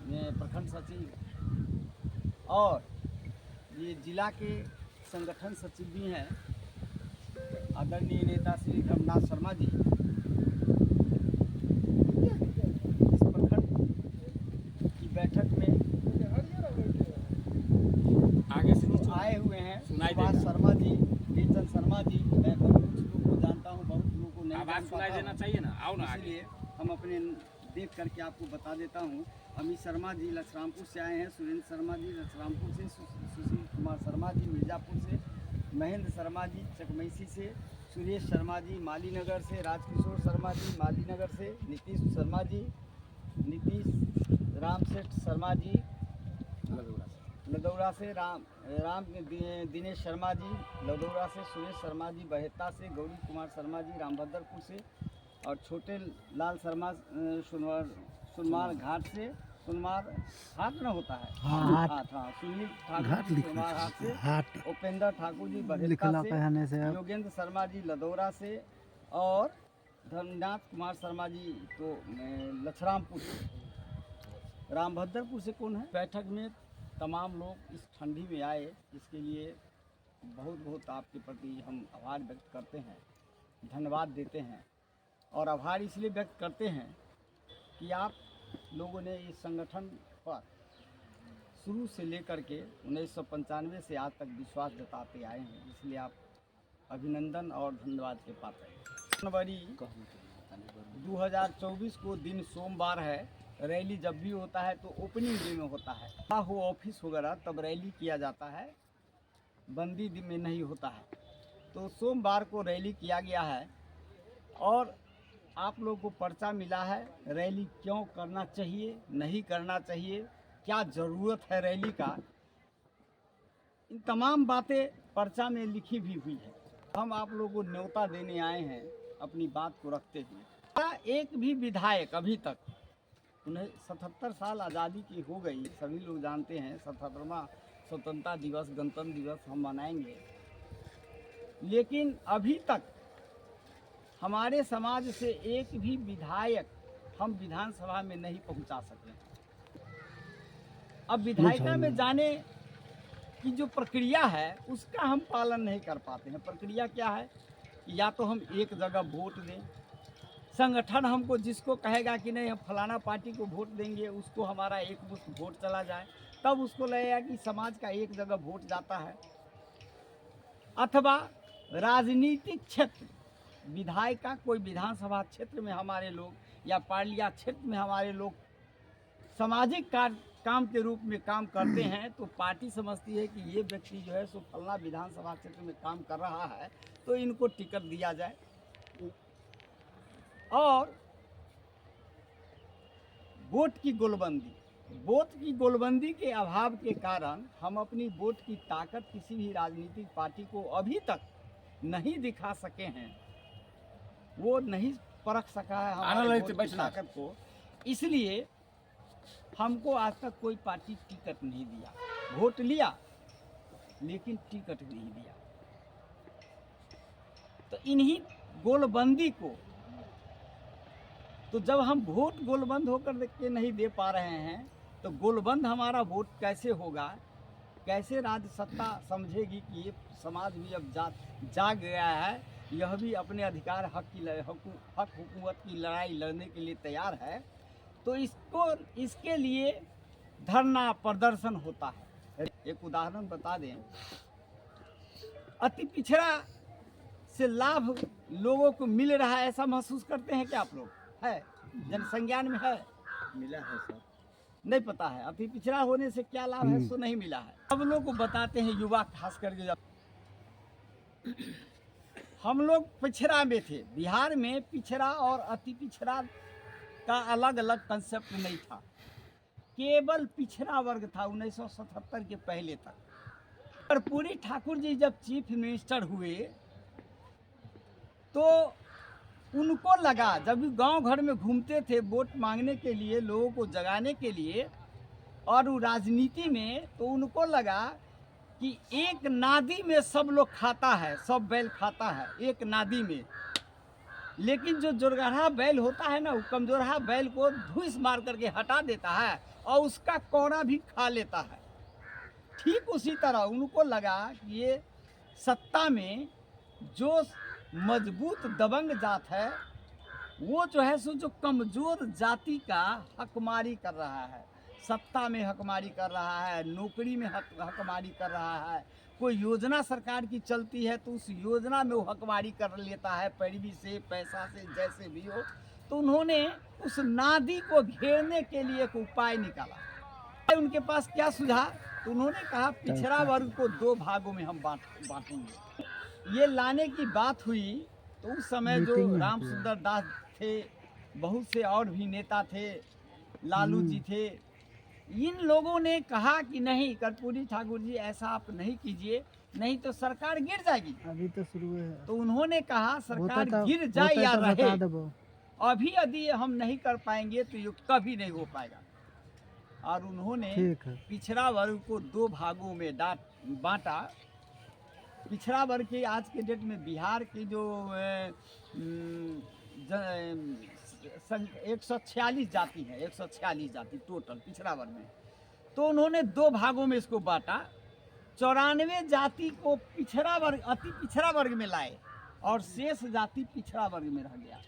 प्रखंड सचिव और ये जिला के संगठन सचिव भी हैं आदरणीय नेता श्री धर्मनाथ शर्मा जी। इस प्रखंड की बैठक में आगे से आए हुए हैं सुभाष शर्मा जी, कीर्तन शर्मा जी। मैं बहुत कुछ लोग को जानता हूँ, बहुत लोगों को नहीं आवाज सुनाई देना चाहिए ना, आओ ना। इसलिए हम अपने देख करके आपको बता देता हूँ। अमित शर्मा जी लछरामपुर से आए हैं, सुरेंद्र शर्मा जी लछरामपुर से, सुशील कुमार शर्मा जी मिर्ज़ापुर से, महेंद्र शर्मा जी चकमैसी से, सुरेश शर्मा जी मालीनगर से, राजकिशोर शर्मा जी मालीनगर से, नीतीश शर्मा जी, नीतीश रामसेठ शर्मा जी लदौरा से, दिनेश शर्मा जी लदौरा से, सुरेश शर्मा जी बहेता से, गौरी कुमार शर्मा जी रामभद्रपुर से और छोटे लाल शर्मा सुनमार घाट से, सुनमार हाट न होता है, हाँ, सुनील ठाकुर सुनमार हाट से, उपेंद्र ठाकुर जी बहेता से, योगेंद्र शर्मा जी लदौरा से और धर्मनाथ कुमार शर्मा जी तो लछरामपुर से। रामभद्रपुर से कौन है? बैठक में तमाम लोग इस ठंडी में आए, इसके लिए बहुत बहुत आपके प्रति हम आभार व्यक्त करते हैं, धन्यवाद देते हैं। और आभार इसलिए व्यक्त करते हैं कि आप लोगों ने इस संगठन पर शुरू से लेकर के 1995 से आज तक विश्वास जताते आए हैं, इसलिए आप अभिनंदन और धन्यवाद के पात्र हैं। जनवरी 2024 को दिन सोमवार है। रैली जब भी होता है तो ओपनिंग डे में होता है, ना हो ऑफिस वगैरह तब रैली किया जाता है, बंदी दिन में नहीं होता है। तो सोमवार को रैली किया गया है और आप लोगों को पर्चा मिला है। रैली क्यों करना चाहिए, नहीं करना चाहिए, क्या ज़रूरत है रैली का, इन तमाम बातें पर्चा में लिखी भी हुई है। हम आप लोगों को न्योता देने आए हैं अपनी बात को रखते हुए। एक भी विधायक अभी तक, उन्हें 77 साल आज़ादी की हो गई, सभी लोग जानते हैं 77वां स्वतंत्रता दिवस गणतंत्र दिवस हम मनाएंगे, लेकिन अभी तक हमारे समाज से एक भी विधायक हम विधानसभा में नहीं पहुंचा सके। अब विधायिका में जाने की जो प्रक्रिया है उसका हम पालन नहीं कर पाते हैं। प्रक्रिया क्या है? या तो हम एक जगह वोट दें, संगठन हमको जिसको कहेगा कि नहीं हम फलाना पार्टी को वोट देंगे, उसको हमारा एक मुश्त वोट चला जाए, तब उसको लगेगा कि समाज का एक जगह वोट जाता है। अथवा राजनीतिक क्षेत्र, विधायिका कोई विधानसभा क्षेत्र में हमारे लोग या पार्लिया क्षेत्र में हमारे लोग सामाजिक काम के रूप में काम करते हैं, तो पार्टी समझती है कि ये व्यक्ति जो है सो फलना विधानसभा क्षेत्र में काम कर रहा है तो इनको टिकट दिया जाए। और वोट की गोलबंदी के अभाव के कारण हम अपनी वोट की ताकत किसी भी राजनीतिक पार्टी को अभी तक नहीं दिखा सके हैं, वो नहीं परख सका है हमारे वोट की ताकत को। इसलिए हमको आज तक कोई पार्टी टिकट नहीं दिया, वोट लिया लेकिन टिकट नहीं दिया। तो इन्हीं गोलबंदी को, तो जब हम वोट गोलबंद होकर के नहीं दे पा रहे हैं तो गोलबंद हमारा वोट कैसे होगा, कैसे राज्य सत्ता समझेगी कि ये समाज भी अब जाग गया है, यह भी अपने अधिकार हक हुकूमत की लड़ाई लड़ने के लिए तैयार है। तो इसके लिए धरना प्रदर्शन होता है। एक उदाहरण बता दें, अति पिछड़ा से लाभ लोगों को मिल रहा है, ऐसा महसूस करते हैं क्या आप लोग? है, जनसंज्ञान में है, मिला है सर? नहीं पता है अति पिछड़ा होने से क्या लाभ है, सो नहीं मिला है। सब लोग को बताते हैं, युवा खास करके। जब हम लोग पिछड़ा में थे, बिहार में पिछड़ा और अति पिछड़ा का अलग अलग कंसेप्ट नहीं था, केवल पिछड़ा वर्ग था 1977 के पहले तक। कर्पूरी ठाकुर जी जब चीफ मिनिस्टर हुए तो उनको लगा, जब भी गांव घर में घूमते थे वोट मांगने के लिए, लोगों को जगाने के लिए और वो राजनीति में, तो उनको लगा कि एक नादी में सब लोग खाता है, सब बैल खाता है एक नादी में। लेकिन जो जोरगढ़ा बैल होता है ना, वो कमजोरहा बैल को धुइस मार करके हटा देता है और उसका कोड़ा भी खा लेता है। ठीक उसी तरह उनको लगा कि ये सत्ता में जो मजबूत दबंग जात है, वो जो है सो जो कमजोर जाति का हकमारी कर रहा है, सत्ता में हकमारी कर रहा है, नौकरी में हकमारी कर रहा है। कोई योजना सरकार की चलती है तो उस योजना में वो हकमारी कर लेता है, पैरवी से, पैसा से, जैसे भी हो। तो उन्होंने उस नादी को घेरने के लिए एक उपाय निकाला। उनके पास क्या सुझाव? तो उन्होंने कहा पिछड़ा वर्ग को 2 भागों में हम बांटेंगे। ये लाने की बात हुई तो उस समय जो राम सुंदर दास थे, बहुत से और भी नेता थे, लालू जी थे, इन लोगों ने कहा कि नहीं कर्पूरी ठाकुर जी, ऐसा आप नहीं कीजिए, नहीं तो सरकार गिर जाएगी। अभी तो शुरू है। तो उन्होंने कहा सरकार गिर जाए या रहे, अभी यदि हम नहीं कर पाएंगे तो ये कभी नहीं हो पाएगा। और उन्होंने पिछड़ा वर्ग को 2 भागों में बांटा। पिछड़ा वर्ग के आज के डेट में बिहार की जो 146 जाति है, 146 जाति टोटल पिछड़ा वर्ग में, तो उन्होंने 2 भागों में इसको बांटा। 94 जाति को पिछड़ा वर्ग, अति पिछड़ा वर्ग में लाए और शेष जाति पिछड़ा वर्ग में रह गया।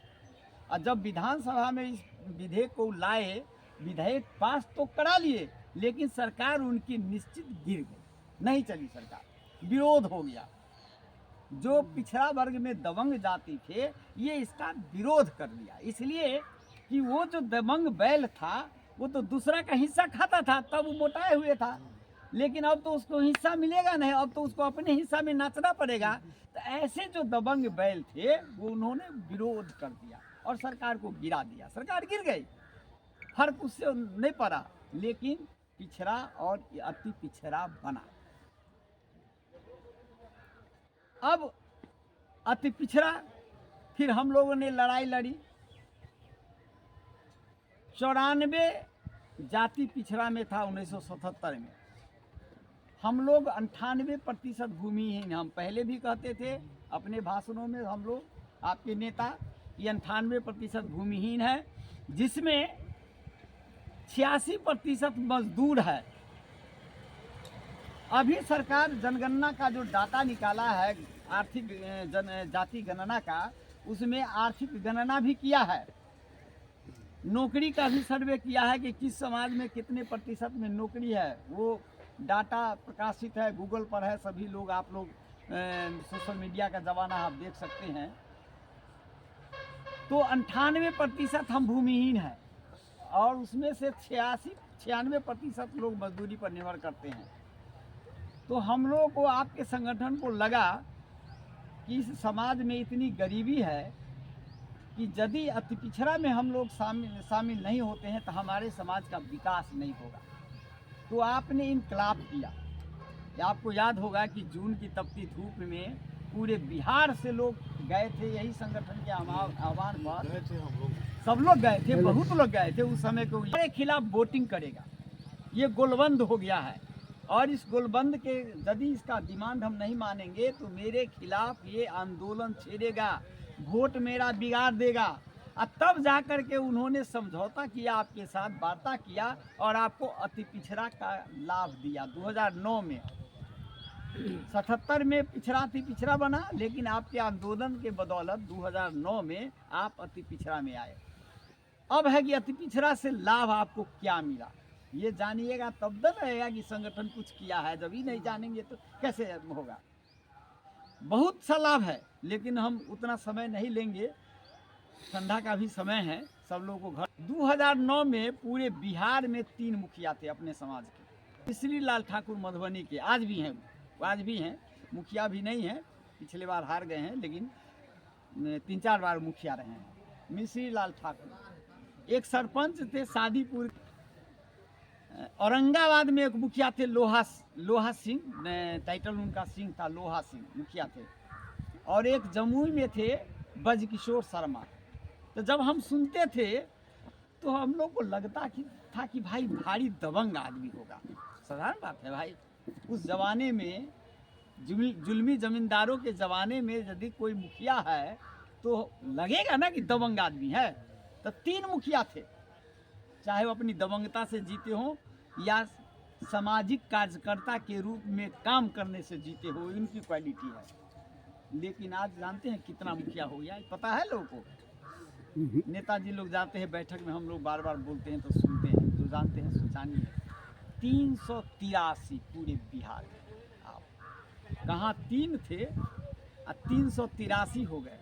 और जब विधानसभा में इस विधेयक को लाए, विधेयक पास तो करा लिए, लेकिन सरकार उनकी निश्चित गिर गई, नहीं चली सरकार, विरोध हो गया। जो पिछड़ा वर्ग में दबंग जाति थे, ये इसका विरोध कर दिया, इसलिए कि वो जो दबंग बैल था वो तो दूसरा का हिस्सा खाता था, तब वो मोटाए हुए था, लेकिन अब तो उसको हिस्सा मिलेगा नहीं, अब तो उसको अपने हिस्सा में नाचना पड़ेगा। तो ऐसे जो दबंग बैल थे वो उन्होंने विरोध कर दिया और सरकार को गिरा दिया, सरकार गिर गई, फर्क उससे नहीं पड़ा, लेकिन पिछड़ा और अति पिछड़ा बना। अब अति पिछड़ा, फिर हम लोगों ने लड़ाई लड़ी। 94 जाति पिछड़ा में था 1977 में, हम लोग 98% भूमिहीन। हम पहले भी कहते थे अपने भाषणों में, हम लोग आपके नेता, ये 98% भूमिहीन है, जिसमें 86% मजदूर है। अभी सरकार जनगणना का जो डाटा निकाला है, आर्थिक जाति गणना का, उसमें आर्थिक गणना भी किया है, नौकरी का भी सर्वे किया है कि किस समाज में कितने प्रतिशत में नौकरी है। वो डाटा प्रकाशित है, गूगल पर है, सभी लोग, आप लोग सोशल मीडिया का ज़माना, आप देख सकते हैं। तो 98% हम भूमिहीन हैं और उसमें से 96-96% लोग मजदूरी पर निर्भर करते हैं। तो हम लोग को, आपके संगठन को लगा कि इस समाज में इतनी गरीबी है कि यदि अति पिछड़ा में हम लोग शामिल नहीं होते हैं तो हमारे समाज का विकास नहीं होगा। तो आपने इनकलाब किया। आपको याद होगा कि जून की तपती धूप में पूरे बिहार से लोग गए थे, यही संगठन के आह्वान पर सब लोग गए थे, बहुत लोग गए थे उस समय को। मेरे खिलाफ वोटिंग करेगा, ये गोलबंद हो गया है, और इस गोलबंद के यदि इसका डिमांड हम नहीं मानेंगे तो मेरे खिलाफ ये आंदोलन छेड़ेगा, वोट मेरा बिगाड़ देगा। और तब जा कर के उन्होंने समझौता किया, आपके साथ वार्ता किया और आपको अति पिछड़ा का लाभ दिया 2009 में। 77 में पिछड़ा अति पिछड़ा बना, लेकिन आपके आंदोलन के बदौलत 2009 में आप अति पिछड़ा में आए। अब है कि अति पिछड़ा से लाभ आपको क्या मिला, ये जानिएगा, तब तक रहेगा कि संगठन कुछ किया है। जब ही नहीं जानेंगे तो कैसे होगा। बहुत सा लाभ है, लेकिन हम उतना समय नहीं लेंगे, ठंडा का भी समय है, सब लोगों को घर। 2009 में पूरे बिहार में 3 मुखिया थे अपने समाज के। मिश्री लाल ठाकुर मधुबनी के, आज भी हैं, मुखिया भी नहीं हैं, पिछले बार हार गए हैं, लेकिन 3-4 बार मुखिया रहे हैं। मिश्री लाल ठाकुर। एक सरपंच थे शादीपुर। औरंगाबाद में एक मुखिया थे लोहा सिंह, टाइटल उनका सिंह था, लोहा सिंह मुखिया थे। और एक जमुई में थे ब्रजकिशोर शर्मा। तो जब हम सुनते थे तो हम लोग को लगता था कि भाई भारी दबंग आदमी होगा। साधारण बात है भाई, उस ज़माने में जुल्मी ज़मींदारों के ज़माने में यदि कोई मुखिया है तो लगेगा ना कि दबंग आदमी है। तो 3 मुखिया थे, चाहे वो अपनी दबंगता से जीते हों या सामाजिक कार्यकर्ता के रूप में काम करने से जीते हो, इनकी क्वालिटी है। लेकिन आज जानते हैं कितना मुखिया हो गया, पता है लोगों को। नेताजी लोग जाते हैं बैठक में, हम लोग बार बार बोलते हैं तो सुनते हैं, जो जानते हैं सोचानी है। 383 पूरे बिहार में, आप कहाँ 3 थे और 383 हो गए।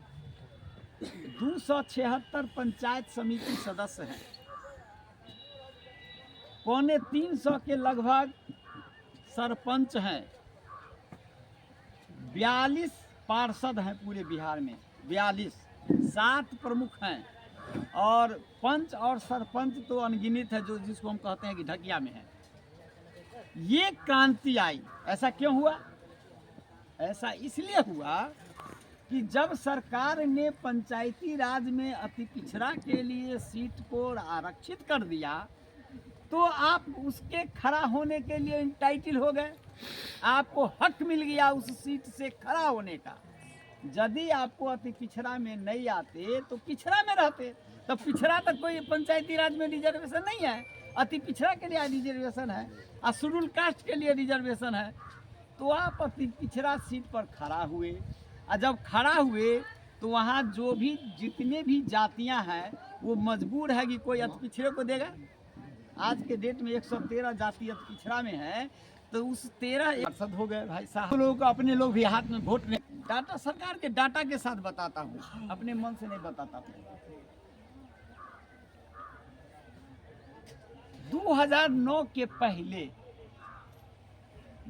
276 पंचायत समिति सदस्य हैं, 250 के लगभग सरपंच हैं, 42 पार्षद हैं पूरे बिहार में, 42, 7 प्रमुख हैं और पंच और सरपंच तो अनगिनत है, जो जिसको हम कहते हैं कि ढकिया में है। ये क्रांति आई। ऐसा क्यों हुआ? ऐसा इसलिए हुआ कि जब सरकार ने पंचायती राज में अति पिछड़ा के लिए सीट को आरक्षित कर दिया, तो आप उसके खड़ा होने के लिए इंटाइटल हो गए, आपको हक मिल गया उस सीट से खड़ा होने का। यदि आपको अति पिछड़ा में नहीं आते तो पिछड़ा में रहते। तो पिछड़ा तक कोई पंचायती राज में रिजर्वेशन नहीं है, अति पिछड़ा के लिए रिजर्वेशन है और शेड्यूल कास्ट के लिए रिजर्वेशन है। तो आप अति पिछड़ा सीट पर खड़ा हुए, और जब खड़ा हुए तो वहाँ जो भी जितने भी जातियाँ हैं वो मजबूर है कि कोई अति पिछड़े को देगा। आज के डेट में 113 जाति अति पिछड़ा में है, तो उस 13 पार्षद हो गए भाई साहब। लोगों को अपने लोग भी हाथ में वोट नहीं, डाटा सरकार के डाटा के साथ बताता हूँ, अपने मन से नहीं बताता हूँ। 2009 के पहले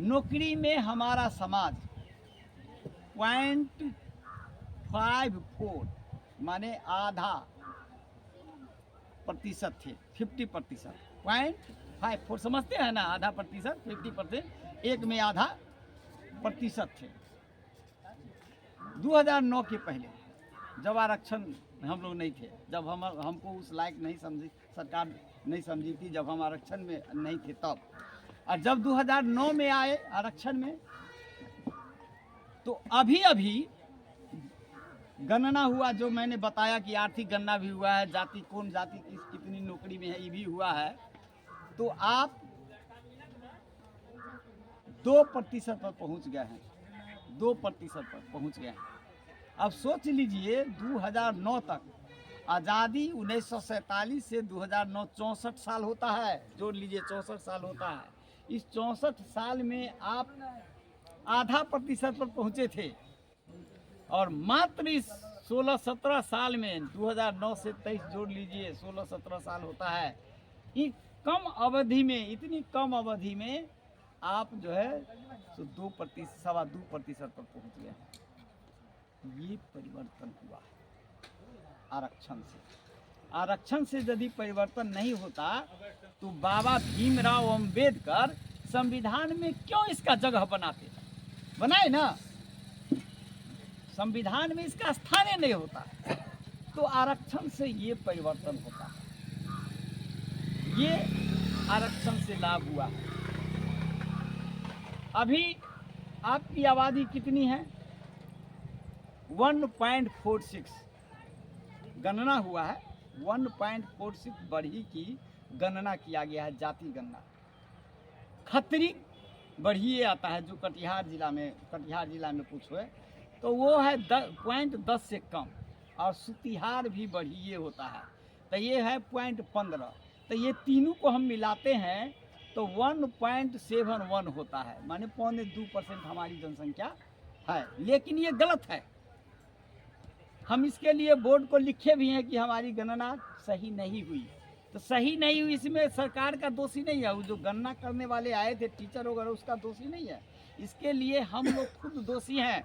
नौकरी में हमारा समाज 0.54 माने आधा प्रतिशत थे, 50%, 0.54 समझते हैं ना, आधा प्रतिशत, 50%, एक में आधा प्रतिशत थे 2009 के पहले, जब आरक्षण हम लोग नहीं थे, जब हमको उस लायक नहीं समझी सरकार, नहीं समझी थी, जब हम आरक्षण में नहीं थे तब। और जब 2009 में आए आरक्षण में, तो अभी गणना हुआ, जो मैंने बताया कि आर्थिक गणना भी हुआ है, जाति कौन जाति कितनी नौकरी में है ये भी हुआ है। तो आप 2% पर पहुंच गए हैं, 2% पर पहुंच गए हैं। अब सोच लीजिए 2009 तक, आज़ादी 1947 से 2009 64 साल होता है, जोड़ लीजिए 64 साल होता है। इस 64 साल में आप आधा प्रतिशत पर पहुंचे थे, और मात्र इस 16-17 साल में 2009 से 23 जोड़ लीजिए 16-17 साल होता है। इस कम अवधि में, इतनी कम अवधि में आप जो है तो 2.2% पर पहुंच गए। ये परिवर्तन हुआ आरक्षण से। आरक्षण से यदि परिवर्तन नहीं होता तो बाबा भीमराव अंबेडकर संविधान में क्यों इसका जगह बनाते? बनाए ना, संविधान में इसका स्थान ही नहीं होता। तो आरक्षण से ये परिवर्तन होता है, ये आरक्षण से लाभ हुआ। अभी आपकी आबादी कितनी है? 1.46 गणना हुआ है, 1.46 बढ़ी की गणना किया गया है, जाति गणना। खत्री बढ़िए आता है, जो कटिहार जिला में पूछो है तो वो है 10 से कम, और सुतिहार भी बढ़िए होता है, तो ये है 0.15। तो ये तीनों को हम मिलाते हैं तो 1.71 होता है, माने 2% हमारी जनसंख्या है। लेकिन ये गलत है, हम इसके लिए बोर्ड को लिखे भी हैं कि हमारी गणना सही नहीं हुई। तो सही नहीं हुई, इसमें सरकार का दोषी नहीं है, वो जो गणना करने वाले आए थे टीचर वगैरह, उसका दोषी नहीं है। इसके लिए हम लोग खुद दोषी हैं,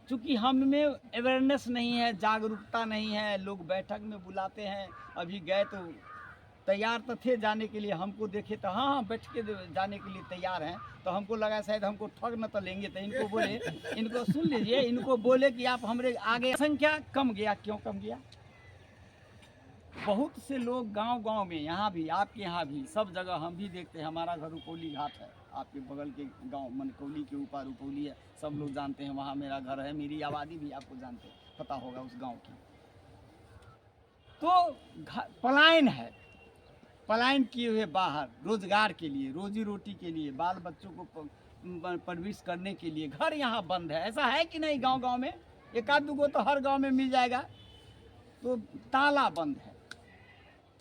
क्योंकि हम में अवेयरनेस नहीं है, जागरूकता नहीं है। लोग बैठक में बुलाते हैं, अभी गए तो तैयार तो थे जाने के लिए, हमको देखे तो हाँ बैठ के जाने के लिए तैयार हैं, तो हमको लगा शायद हमको ठग न तो लेंगे। तो इनको बोले, इनको सुन लीजिए, इनको बोले कि आप हमारे आगे। संख्या कम गया, क्यों कम गया? बहुत से लोग गांव में, यहाँ भी, आपके यहाँ भी, सब जगह हम भी देखते हैं। हमारा घर रुपौली घाट है, आपके बगल के गांव मनकौली के ऊपर रुपौली है, सब लोग जानते हैं, वहाँ मेरा घर है, मेरी आबादी भी आपको जानते हैं। पता होगा उस गांव की। तो पलायन है, पलायन किए हुए बाहर रोजगार के लिए, रोजी रोटी के लिए, बाल बच्चों को परवरिश करने के लिए। घर यहाँ बंद है, ऐसा है कि नहीं? गांव गांव में एक आध दो तो हर गांव में मिल जाएगा। तो ताला बंद है।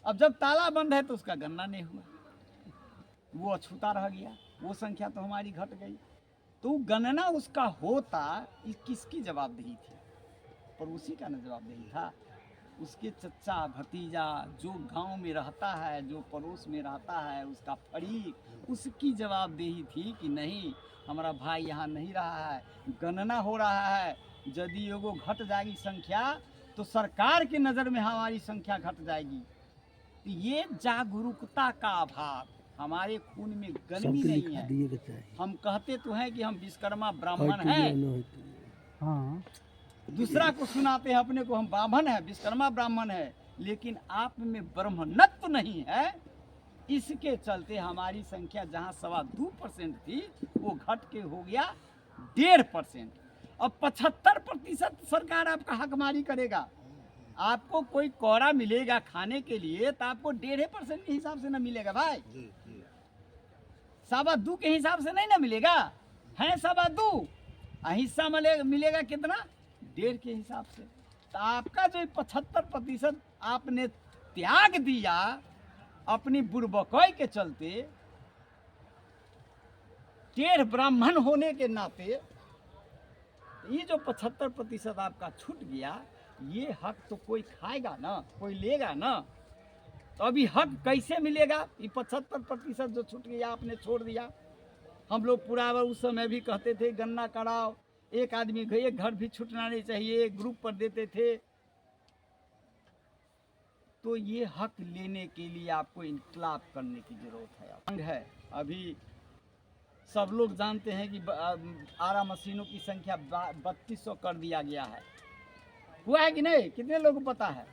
अब जब ताला बंद है तो उसका गणना नहीं हुआ, वो अछूता रह गया, वो संख्या तो हमारी घट गई। तो गणना उसका होता, किसकी जवाबदेही थी? पड़ोसी का न जवाबदेही था। उसके चचा भतीजा जो गांव में रहता है, जो पड़ोस में रहता है, उसका फरीक, उसकी जवाबदेही थी कि नहीं हमारा भाई यहाँ नहीं रहा है, गणना हो रहा है। यदि एगो घट जाएगी संख्या तो सरकार की नज़र में हमारी संख्या घट जाएगी। तो ये जागरूकता का अभाव, हमारे खून में गर्मी नहीं है। हम कहते तो हैं कि हम विश्वकर्मा ब्राह्मण हैं, हाँ, दूसरा को सुनाते हैं अपने को हम ब्राह्मण हैं, विश्वकर्मा ब्राह्मण है, लेकिन आप में ब्रह्मणत्व नहीं है। इसके चलते हमारी संख्या जहाँ 2.25% थी वो घट के हो गया 1.5%। अब 75% सरकार आपका हकमारी करेगा। आपको कोई कोरा मिलेगा खाने के लिए तो आपको 1.5% के हिसाब से ना मिलेगा भाई, 2.25 के हिसाब से नहीं ना मिलेगा, है 2.25। हिस्सा मिलेगा कितना? 1.5 के हिसाब से। तो आपका जो 75% आपने त्याग दिया अपनी बुड़बकई के चलते, टेढ़ ब्राह्मण होने के नाते, ये जो 75% आपका छूट गया, ये हक तो कोई खाएगा ना, कोई लेगा ना। तो अभी हक कैसे मिलेगा? ये 75% जो छूट गया आपने छोड़ दिया। हम लोग पूरा उस समय भी कहते थे गन्ना कराओ, एक आदमी एक घर भी छूटना नहीं चाहिए, एक ग्रुप पर देते थे। तो ये हक लेने के लिए आपको इनकलाब करने की जरूरत है। अभी सब लोग जानते हैं कि आरा मशीनों की संख्या 3200 कर दिया गया है। हुआ है कि नहीं? कितने लोगों को पता है?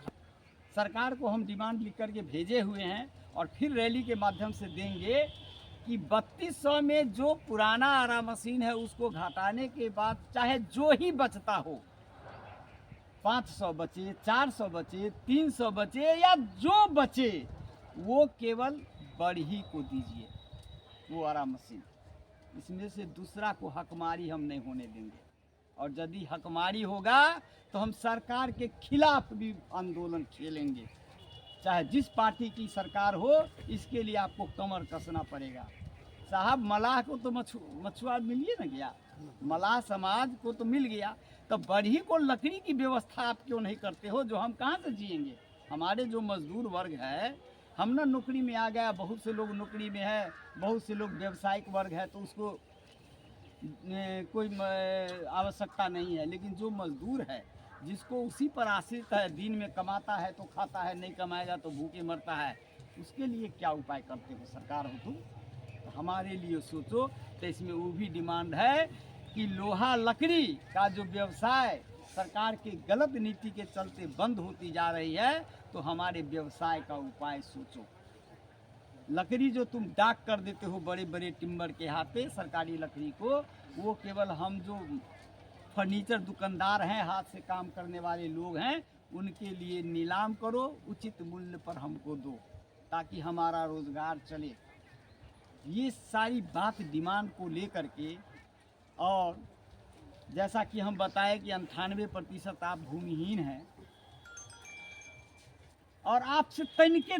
सरकार को हम डिमांड लिख करके भेजे हुए हैं और फिर रैली के माध्यम से देंगे कि 3200 में जो पुराना आरा मशीन है उसको घटाने के बाद चाहे जो ही बचता हो, 500 बचे, 400 बचे, 300 बचे या जो बचे, वो केवल बढ़ी को दीजिए वो आरा मशीन। इसमें से दूसरा को हकमारी हम नहीं होने देंगे। और यदि हकमारी होगा तो हम सरकार के खिलाफ भी आंदोलन खेलेंगे, चाहे जिस पार्टी की सरकार हो। इसके लिए आपको कमर कसना पड़ेगा। साहब मलाह को तो मछुआरा मिलिए ना गया, मलाह समाज को तो मिल गया, तो बढ़ी को लकड़ी की व्यवस्था आप क्यों नहीं करते हो? जो हम कहाँ से जिएंगे? हमारे जो मजदूर वर्ग है, हम ना नौकरी में आ गया, बहुत से लोग नौकरी में है, बहुत से लोग व्यवसायिक वर्ग है, तो उसको कोई आवश्यकता नहीं है। लेकिन जो मजदूर है, जिसको उसी पर आश्रित है, दिन में कमाता है तो खाता है, नहीं कमाएगा तो भूखे मरता है, उसके लिए क्या उपाय करते हो? सरकार हो तुम, तो हमारे लिए सोचो। तो इसमें वो भी डिमांड है कि लोहा लकड़ी का जो व्यवसाय सरकार की गलत नीति के चलते बंद होती जा रही है, तो हमारे व्यवसाय का उपाय सोचो। लकड़ी जो तुम डाक कर देते हो बड़े बड़े टिम्बर के हाथे, सरकारी लकड़ी को, वो केवल हम जो फर्नीचर दुकानदार हैं, हाथ से काम करने वाले लोग हैं, उनके लिए नीलाम करो, उचित मूल्य पर हमको दो, ताकि हमारा रोजगार चले। ये सारी बात डिमांड को लेकर के, और जैसा कि हम बताएं कि 98% आप भूमिहीन हैं, और आपसे तनिके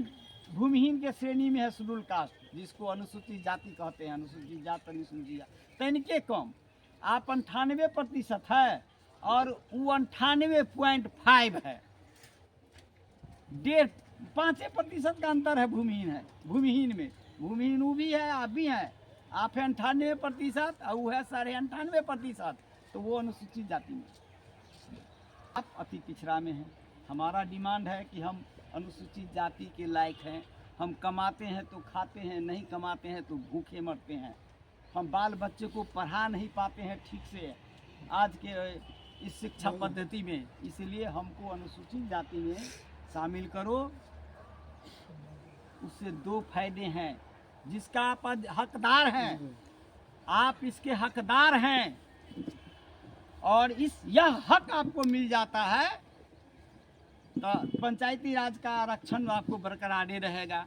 भूमिहीन के श्रेणी में है शेड्यूल कास्ट, जिसको अनुसूचित जाति कहते हैं, अनुसूचित जाति, अनुसूचित जाति, तनिके कम। आप 98% है और वो 98.5 है, 5% का अंतर है। भूमिहीन में भूमिहीन वो भी है, आप भी हैं। आप है 98% और वो है 98.5%, तो वो अनुसूचित जाति में, आप अति पिछड़ा में हैं। हमारा डिमांड है कि हम अनुसूचित जाति के लायक हैं। हम कमाते हैं तो खाते हैं, नहीं कमाते हैं तो भूखे मरते हैं। हम बाल बच्चे को पढ़ा नहीं पाते हैं ठीक से आज के इस शिक्षा पद्धति में, इसलिए हमको अनुसूचित जाति में शामिल करो। उससे 2 फायदे हैं, जिसका आप हकदार हैं, आप इसके हकदार हैं, और यह हक आपको मिल जाता है तो पंचायती राज का आरक्षण आपको बरकरार रहेगा।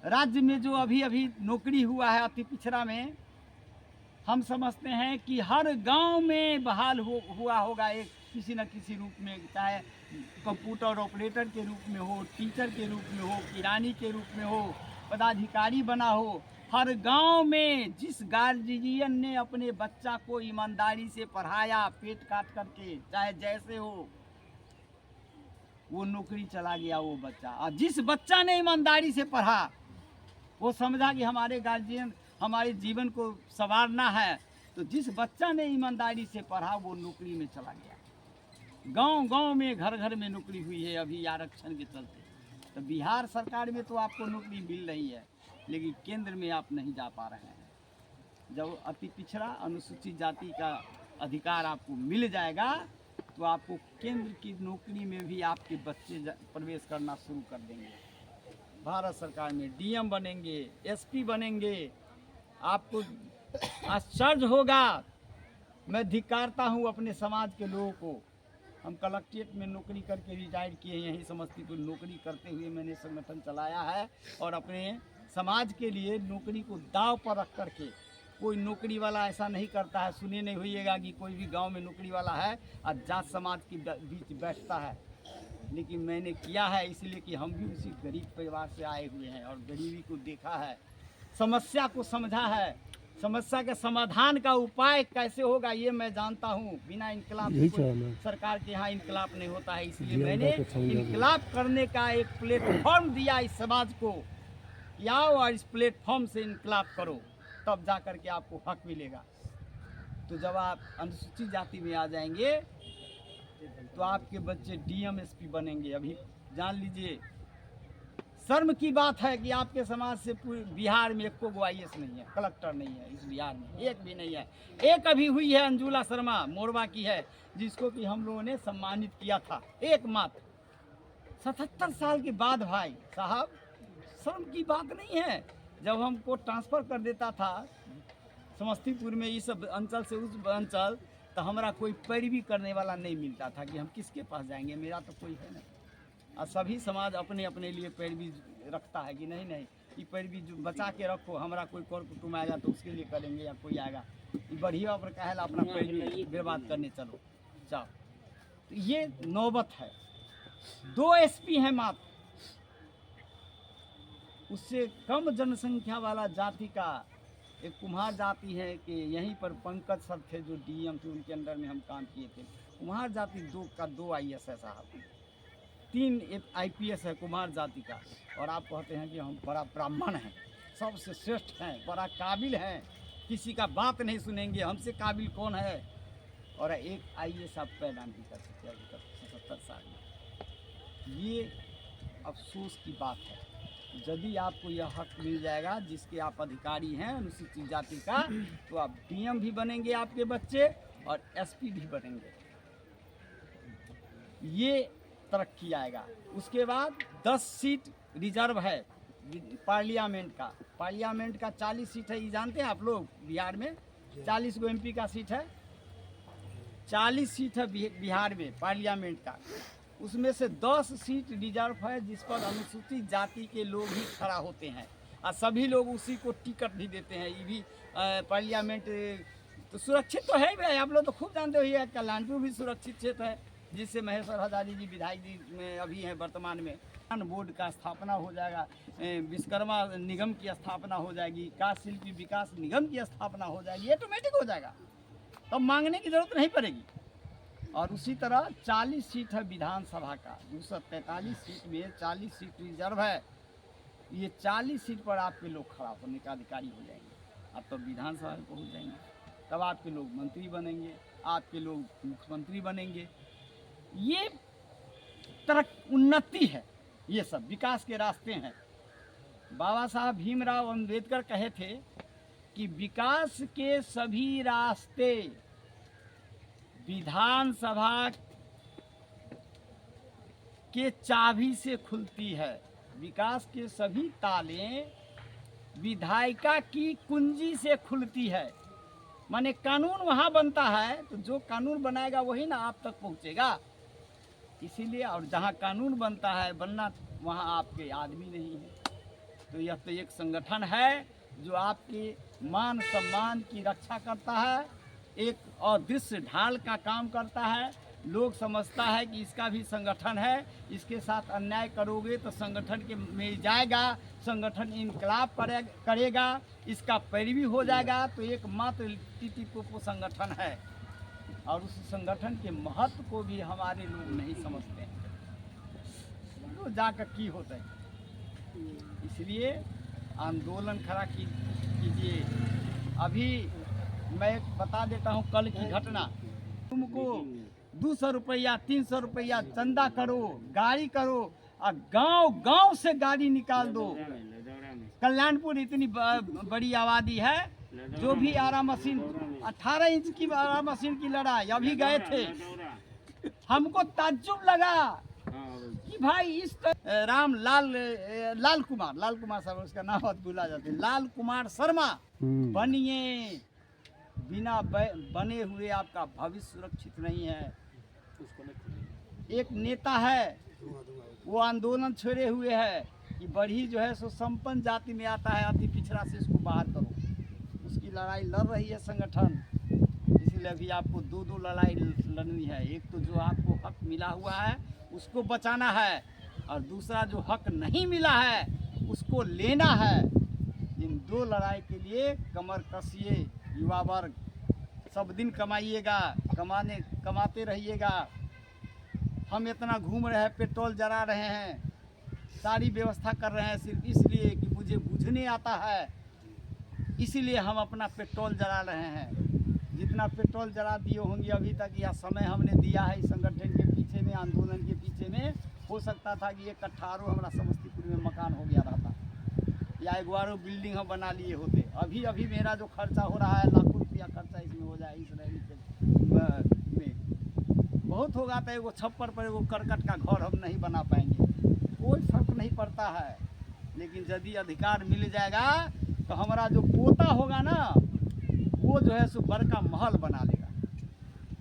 राज्य में जो अभी अभी नौकरी हुआ है अति पिछड़ा में, हम समझते हैं कि हर गांव में बहाल हुआ होगा एक किसी न किसी रूप में, चाहे कंप्यूटर ऑपरेटर के रूप में हो, टीचर के रूप में हो, किरानी के रूप में हो, पदाधिकारी बना हो। हर गांव में जिस गार्जियन ने अपने बच्चा को ईमानदारी से पढ़ाया पेट काट करके, चाहे जैसे हो, वो नौकरी चला गया वो बच्चा। और जिस बच्चा ने ईमानदारी से पढ़ा, वो समझा कि हमारे गार्जियन हमारे जीवन को संवारना है, तो जिस बच्चा ने ईमानदारी से पढ़ा वो नौकरी में चला गया। गांव गांव में घर घर में नौकरी हुई है अभी आरक्षण के चलते। तो बिहार सरकार में तो आपको नौकरी मिल रही है, लेकिन केंद्र में आप नहीं जा पा रहे हैं। जब अति पिछड़ा अनुसूचित जाति का अधिकार आपको मिल जाएगा तो आपको केंद्र की नौकरी में भी आपके बच्चे प्रवेश करना शुरू कर देंगे। भारत सरकार में डीएम बनेंगे, एसपी बनेंगे। आपको आश्चर्य होगा। मैं धिक्कारता हूँ अपने समाज के लोगों को। हम कलेक्ट्रेट में नौकरी करके रिटायर किए, यहीं समस्तीपुर नौकरी करते हुए मैंने संगठन चलाया है और अपने समाज के लिए नौकरी को दांव पर रख करके, कोई नौकरी वाला ऐसा नहीं करता है, सुने नहीं होइएगा कि कोई भी गांव में नौकरी वाला है और जात समाज के बीच बैठता है। लेकिन मैंने किया है इसलिए कि हम भी उसी गरीब परिवार से आए हुए हैं और गरीबी को देखा है, समस्या को समझा है। समस्या के समाधान का उपाय कैसे होगा ये मैं जानता हूँ। बिना इनकलाब सरकार के यहाँ इनकलाब नहीं होता है, इसलिए मैंने इनकलाब करने का एक प्लेटफॉर्म दिया इस समाज को कि आओ और इस प्लेटफॉर्म से इनकलाब करो, तब जा कर के आपको हक मिलेगा। तो जब आप अनुसूचित जाति में आ जाएंगे तो आपके बच्चे डीएम एसपी बनेंगे। अभी जान लीजिए, शर्म की बात है कि आपके समाज से पूरे बिहार में एक को IAS नहीं है, कलेक्टर नहीं है, इस बिहार में एक भी नहीं है। एक अभी हुई है अंजुला शर्मा, मोरवा की है, जिसको कि हम लोगों ने सम्मानित किया था, एकमात्र। 77 साल के बाद भाई साहब, शर्म की बात नहीं है। जब हमको ट्रांसफ़र कर देता था समस्तीपुर में इस अंचल से उस अंचल, तो हमारा कोई पैरवी करने वाला नहीं मिलता था कि हम किसके पास जाएंगे, मेरा तो कोई है नहीं। और सभी समाज अपने अपने लिए पैरवी रखता है कि नहीं नहीं ये पैरवी जो बचा के रखो, हमारा कोई कर कुटुम आएगा तो उसके लिए करेंगे, या कोई आएगा बढ़िया पर कहे अपना पैरवी बर्बाद करने चलो जाओ। तो ये नौबत है। 2 एसपी हैं मात्र, उससे कम जनसंख्या वाला जाति का एक कुम्हार जाति है कि यहीं पर पंकज सर थे जो डीएम थे, उनके अंडर में हम काम किए थे। कुम्हार जाति 2 IAS है साहब, 3 IPS है कुम्हार जाति का। और आप कहते हैं कि हम बड़ा ब्राह्मण हैं, सबसे श्रेष्ठ हैं, बड़ा काबिल हैं, किसी का बात नहीं सुनेंगे, हमसे काबिल कौन है। और एक IAS आप पैदा नहीं कर सकते अभी तक 77 साल में। ये अफसोस की बात है। यदि आपको यह हक मिल जाएगा जिसके आप अधिकारी हैं अनुसूचित जाति का, तो आप डीएम भी बनेंगे आपके बच्चे और एसपी भी बनेंगे। ये तरक्की आएगा। उसके बाद 10 सीट रिजर्व है पार्लियामेंट का 40 सीट है, ये जानते हैं आप लोग। बिहार में 40 गो MP का सीट है, 40 सीट है बिहार में पार्लियामेंट का। उसमें से 10 सीट रिजर्व है जिस पर अनुसूचित जाति के लोग ही खड़ा होते हैं और सभी लोग उसी को टिकट भी देते हैं। ये भी पार्लियामेंट तो सुरक्षित तो है भाई, आप लोग तो खूब जानते हो। ये कल्याणपुर भी सुरक्षित क्षेत्र है, जिससे महेश्वर हजारी जी विधायक जी में अभी हैं वर्तमान में। बोर्ड का स्थापना हो जाएगा, विश्वकर्मा निगम की स्थापना हो जाएगी, काश शिल्पी विकास निगम की स्थापना हो जाएगी, ऑटोमेटिक हो जाएगा, तब मांगने की जरूरत नहीं पड़ेगी। और उसी तरह 40 सीट है विधानसभा का, 243 सीट में 40 सीट रिजर्व है। ये 40 सीट पर आपके लोग खड़ा होने का अधिकारी हो जाएंगे। आप तब विधानसभा में पहुँच जाएंगे, तब आपके लोग मंत्री बनेंगे, आपके लोग मुख्यमंत्री बनेंगे। ये उन्नति है, ये सब विकास के रास्ते हैं। बाबा साहब भीमराव अंबेडकर कहे थे कि विकास के सभी रास्ते विधानसभा के चाबी से खुलती है, विकास के सभी ताले विधायिका की कुंजी से खुलती है। माने कानून वहाँ बनता है, तो जो कानून बनाएगा वही ना आप तक पहुँचेगा। इसीलिए, और जहाँ कानून बनता है बनना, वहाँ आपके आदमी नहीं है। तो यह तो एक संगठन है जो आपके मान सम्मान की रक्षा करता है, एक अदृश्य ढाल का काम करता है। लोग समझता है कि इसका भी संगठन है, इसके साथ अन्याय करोगे तो संगठन के में जाएगा, संगठन इनकलाब करेगा, इसका पैरवी हो जाएगा। तो एकमात्र टीटी पोपो संगठन है, और उस संगठन के महत्व को भी हमारे लोग नहीं समझते हैं। तो जाकर की होता है, इसलिए आंदोलन खड़ा कीजिए। अभी मैं बता देता हूँ कल की घटना। तुमको 200 रुपया 300 रुपया चंदा करो, गाड़ी करो, और गांव गांव से गाड़ी निकाल दो। कल्याणपुर इतनी बड़ी आबादी है, जो भी आरा मशीन 18 इंच की आरा मशीन की लड़ाई अभी गए थे। हमको ताज्जुब लगा कि भाई इस लाल कुमार साहब, उसका नाम बहुत भूला जाता है, लाल कुमार शर्मा बनिए, बिना बने हुए आपका भविष्य सुरक्षित नहीं है। एक नेता है, वो आंदोलन छेड़े हुए है कि बढ़ी जो है सो संपन्न जाति में आता है, अति पिछड़ा से इसको बाहर करो। उसकी लड़ाई लड़ रही है संगठन। इसलिए अभी आपको दो लड़ाई लड़नी है। एक तो जो आपको हक मिला हुआ है उसको बचाना है, और दूसरा जो हक नहीं मिला है उसको लेना है। इन दो लड़ाई के लिए कमर कसिए युवा वर्ग, सब दिन कमाइएगा, कमाते रहिएगा। हम इतना घूम रहे हैं, पेट्रोल जला रहे हैं, सारी व्यवस्था कर रहे हैं सिर्फ इसलिए कि मुझे बुझने आता है, इसीलिए हम अपना पेट्रोल जला रहे हैं। जितना पेट्रोल जला दिए होंगे अभी तक, या समय हमने दिया है इस संगठन के पीछे में, आंदोलन के पीछे में, हो सकता था कि 1 हमारा समस्तीपुर में मकान हो गया रहता, या 1 बिल्डिंग हम बना लिए होते। अभी अभी मेरा जो खर्चा हो रहा है, लाखों रुपया खर्चा इसमें हो जाए, इस रैली में बहुत होगा। तो एगो छप्पर पर एगो करकट का घर हम नहीं बना पाएंगे, कोई फर्क नहीं पड़ता है। लेकिन यदि अधिकार मिल जाएगा तो हमारा जो पोता होगा ना, वो जो है सो बड़का महल बना लेगा।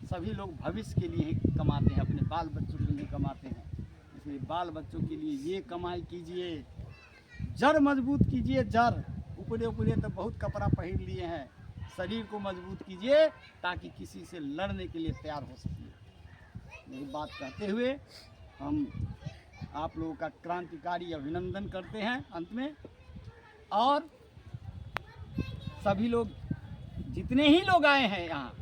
सभी लोग भविष्य के लिए ही कमाते हैं, अपने बाल बच्चों के लिए कमाते हैं। इसलिए बाल बच्चों के लिए ये कमाई कीजिए, जड़ मजबूत कीजिए। जड़ ऊपरे तो बहुत कपड़ा पहन लिए हैं, शरीर को मजबूत कीजिए ताकि किसी से लड़ने के लिए तैयार हो सकिए। यही बात कहते हुए हम आप लोगों का क्रांतिकारी अभिनंदन करते हैं अंत में। और सभी लोग, जितने ही लोग आए हैं यहाँ,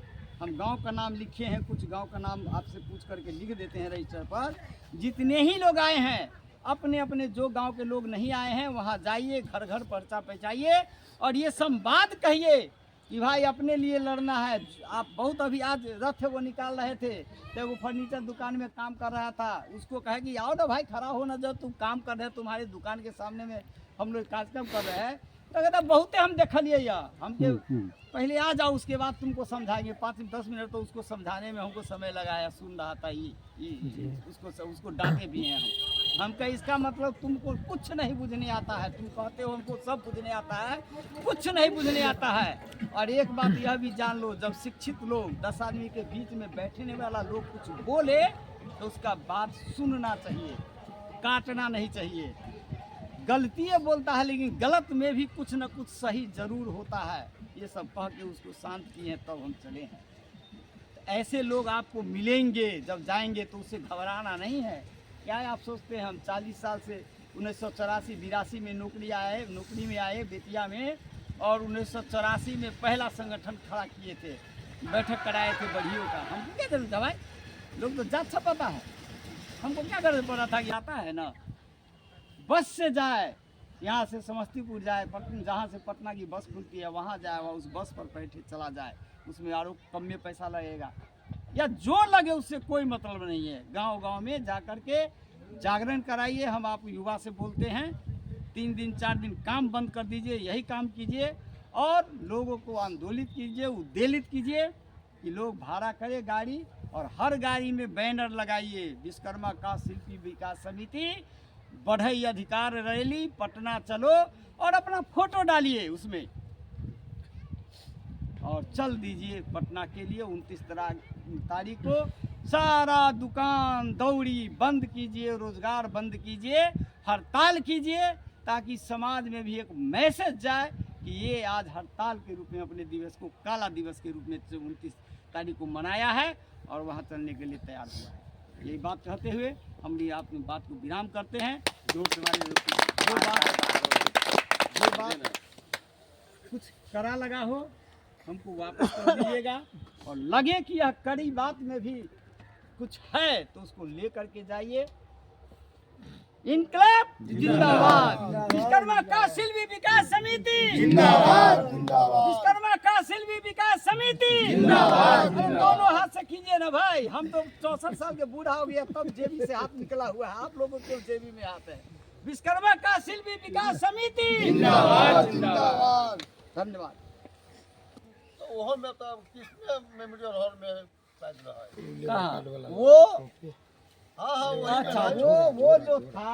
हम गांव का नाम लिखे हैं, कुछ गांव का नाम आपसे पूछ करके लिख देते हैं रजिस्टर पर। जितने ही लोग आए हैं, अपने अपने जो गांव के लोग नहीं आए हैं वहाँ जाइए, घर घर पर्चा पहुँचाइए, और ये संवाद कहिए कि भाई अपने लिए लड़ना है। आप बहुत अभी आज रथ वो निकाल रहे थे, तो वो फर्नीचर दुकान में काम कर रहा था, उसको कहे कि आओ ना भाई, खड़ा हो ना, जब तुम काम कर रहे हो, तुम्हारी दुकान के सामने में हम लोग कार्यक्रम कर रहे हैं। तो कहता बहुते हम देखलिए, या हमके पहले आ जाओ, उसके बाद तुमको समझाएंगे। 5-10 मिनट तो उसको समझाने में हमको समय लगाया, सुन रहा था उसको डांटे भी हैं हम कहे इसका मतलब तुमको कुछ नहीं बुझने आता है। तुम कहते हो हमको सब बुझने आता है, कुछ नहीं बुझने आता है। और एक बात यह भी जान लो, जब शिक्षित लोग 10 आदमी के बीच में बैठने वाला लोग कुछ बोले तो उसका बात सुनना चाहिए, काटना नहीं चाहिए। गलती बोलता है लेकिन गलत में भी कुछ न कुछ सही जरूर होता है। ये सब कह के उसको शांत किए तब हम चले हैं। तो ऐसे लोग आपको मिलेंगे, जब जाएंगे तो उससे घबराना नहीं है। क्या आप सोचते हैं हम 40 साल से 1984-82 में नौकरी में आए बेतिया में, और 1984 में पहला संगठन खड़ा किए थे, बैठक कराए थे बढ़ियों का। हमको क्या जरूरत है भाई, लोग तो जात छपाता है, हमको क्या जरूरत पड़ा था कि आता है ना, बस से जाए, यहाँ से समस्तीपुर जाए, जहाँ से पटना की बस खुलती है वहाँ जाए, वह उस बस पर बैठे चला जाए, उसमें और कम में पैसा लगेगा या जो लगे उससे कोई मतलब नहीं है। गांव-गांव में जा कर के जागरण कराइए। हम आप युवा से बोलते हैं 3 दिन 4 दिन काम बंद कर दीजिए, यही काम कीजिए, और लोगों को आंदोलित कीजिए, उद्वेलित कीजिए कि लोग भाड़ा करें गाड़ी, और हर गाड़ी में बैनर लगाइए, विश्वकर्मा का शिल्पी विकास समिति बढ़ई अधिकार रैली पटना चलो, और अपना फोटो डालिए उसमें। और चल दीजिए पटना के लिए। 29 तारीख को सारा दुकान दौड़ी बंद कीजिए, रोजगार बंद कीजिए, हड़ताल कीजिए, ताकि समाज में भी एक मैसेज जाए कि ये आज हड़ताल के रूप में अपने दिवस को काला दिवस के रूप में 29 तारीख को मनाया है और वहाँ चलने के लिए तैयार हुआ है। यही बात कहते हुए हम भी अपनी बात को विराम करते हैं। जो बात कुछ करा लगा हो हमको वापस कर दीजिएगा, और लगे कि यह कड़ी बात में भी कुछ है तो उसको ले करके जाइए। इनकलाब जिंदाबाद। विश्वकर्मा कासिल विकास समिति जिंदाबाद जिंदाबाद विश्वकर्मा कासिल विकास समिति जिंदाबाद। दोनों हाथ से कीजिए ना भाई, हम तो 64 साल के बूढ़ा हो गया तब जेबी से हाथ निकला हुआ है, आप लोगों के जेबी में हाथ है। विश्वकर्मा कासिल विकास समिति जिंदाबाद जिंदाबाद। धन्यवाद। तो वो में तो किसमें मेमोरियल हॉल में शायद रहा है कहाँ वो? हाँ हाँ वही अच्छा वो जो था